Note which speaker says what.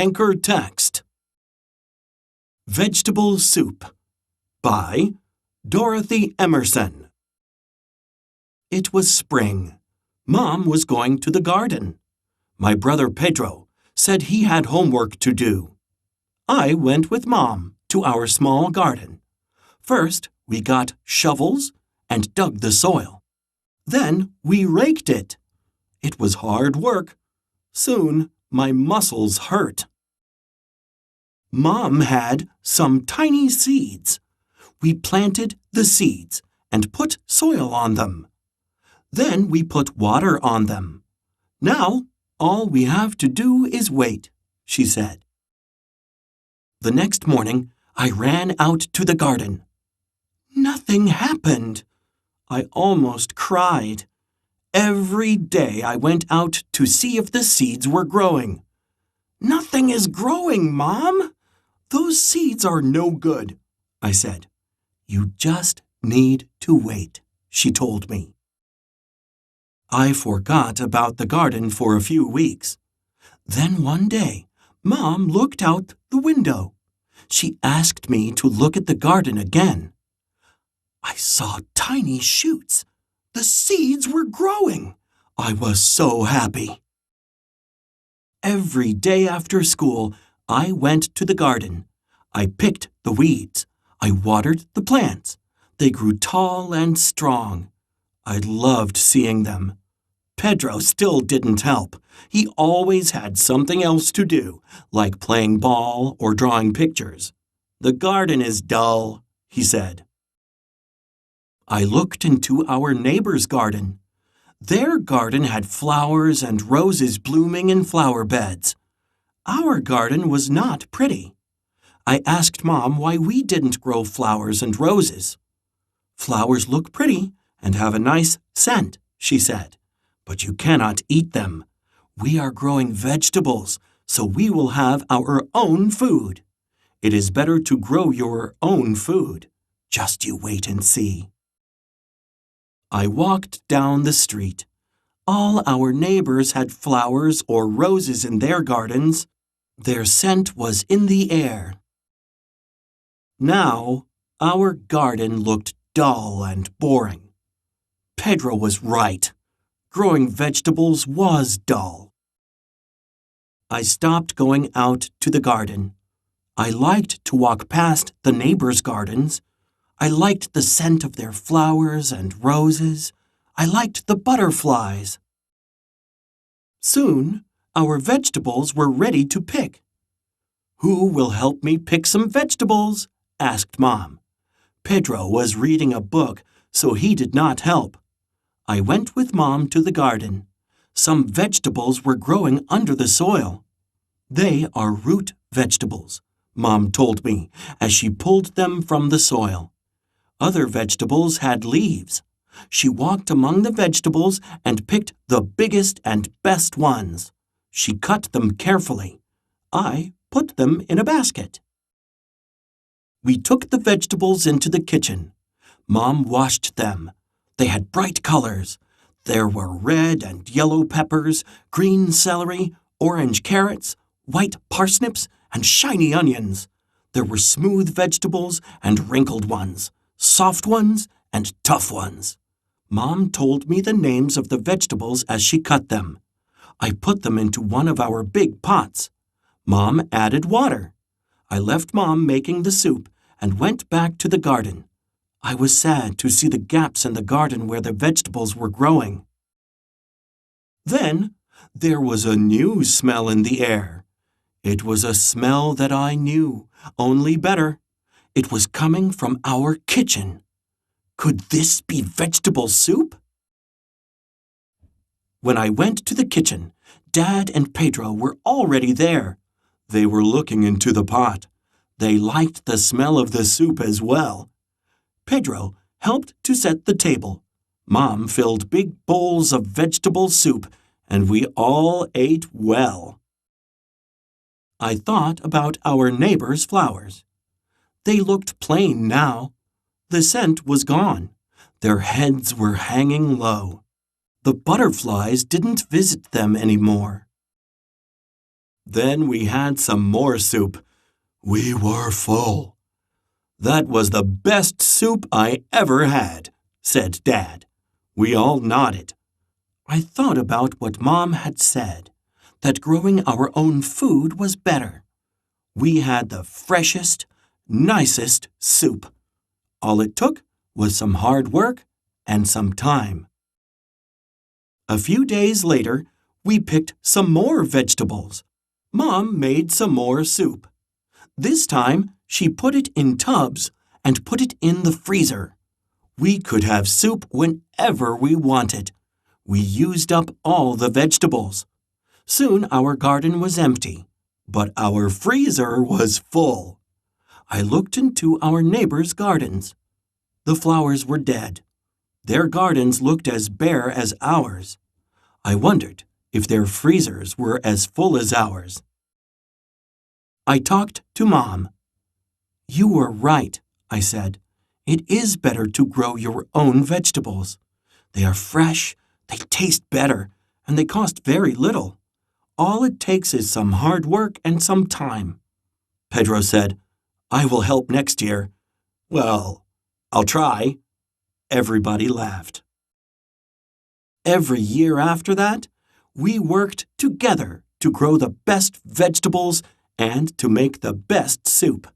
Speaker 1: Anchor Text. Vegetable Soup by Dorothy Emerson. It was spring. Mom was going to the garden. My brother Pedro said he had homework to do. I went with Mom to our small garden. First, we got shovels and dug the soil. Then we raked it. It was hard work. Soon, my muscles hurt. Mom had some tiny seeds. We planted the seeds and put soil on them. Then we put water on them. Now, all we have to do is wait, she said. The next morning, I ran out to the garden. Nothing happened. I almost cried. Every day I went out to see if the seeds were growing. Nothing is growing, Mom. Those seeds are no good, I said. You just need to wait, she told me. I forgot about the garden for a few weeks. Then one day, Mom looked out the window. She asked me to look at the garden again. I saw tiny shoots. The seeds were growing. I was so happy. Every day after school, I went to the garden. I picked the weeds. I watered the plants. They grew tall and strong. I loved seeing them. Pedro still didn't help. He always had something else to do, like playing ball or drawing pictures. The garden is dull, he said. I looked into our neighbor's garden. Their garden had flowers and roses blooming in flower beds. Our garden was not pretty. I asked Mom why we didn't grow flowers and roses. Flowers look pretty and have a nice scent, she said, but you cannot eat them. We are growing vegetables, so we will have our own food. It is better to grow your own food. Just you wait and see. I walked down the street. All our neighbors had flowers or roses in their gardens. Their scent was in the air. Now, our garden looked dull and boring. Pedro was right. Growing vegetables was dull. I stopped going out to the garden. I liked to walk past the neighbors' gardens. I liked the scent of their flowers and roses. I liked the butterflies. Soon, our vegetables were ready to pick. Who will help me pick some vegetables? Asked Mom. Pedro was reading a book, so he did not help. I went with Mom to the garden. Some vegetables were growing under the soil. They are root vegetables, Mom told me as she pulled them from the soil. Other vegetables had leaves. She walked among the vegetables and picked the biggest and best ones. She cut them carefully. I put them in a basket. We took the vegetables into the kitchen. Mom washed them. They had bright colors. There were red and yellow peppers, green celery, orange carrots, white parsnips, and shiny onions. There were smooth vegetables and wrinkled ones, soft ones and tough ones. Mom told me the names of the vegetables as she cut them. I put them into one of our big pots. Mom added water. I left Mom making the soup and went back to the garden. I was sad to see the gaps in the garden where the vegetables were growing. Then there was a new smell in the air. It was a smell that I knew, only better. It was coming from our kitchen. Could this be vegetable soup? When I went to the kitchen, Dad and Pedro were already there. They were looking into the pot. They liked the smell of the soup as well. Pedro helped to set the table. Mom filled big bowls of vegetable soup, and we all ate well. I thought about our neighbors' flowers. They looked plain now. The scent was gone. Their heads were hanging low. The butterflies didn't visit them anymore. Then we had some more soup. We were full. That was the best soup I ever had, said Dad. We all nodded. I thought about what Mom had said, that growing our own food was better. We had the freshest, nicest soup. All it took was some hard work and some time. A few days later, we picked some more vegetables. Mom made some more soup. This time, she put it in tubs and put it in the freezer. We could have soup whenever we wanted. We used up all the vegetables. Soon our garden was empty, but our freezer was full. I looked into our neighbors' gardens. The flowers were dead. Their gardens looked as bare as ours. I wondered if their freezers were as full as ours. I talked to Mom. You were right, I said. It is better to grow your own vegetables. They are fresh, they taste better, and they cost very little. All it takes is some hard work and some time. Pedro said, I will help next year. Well, I'll try. Everybody laughed. Every year after that, we worked together to grow the best vegetables and to make the best soup.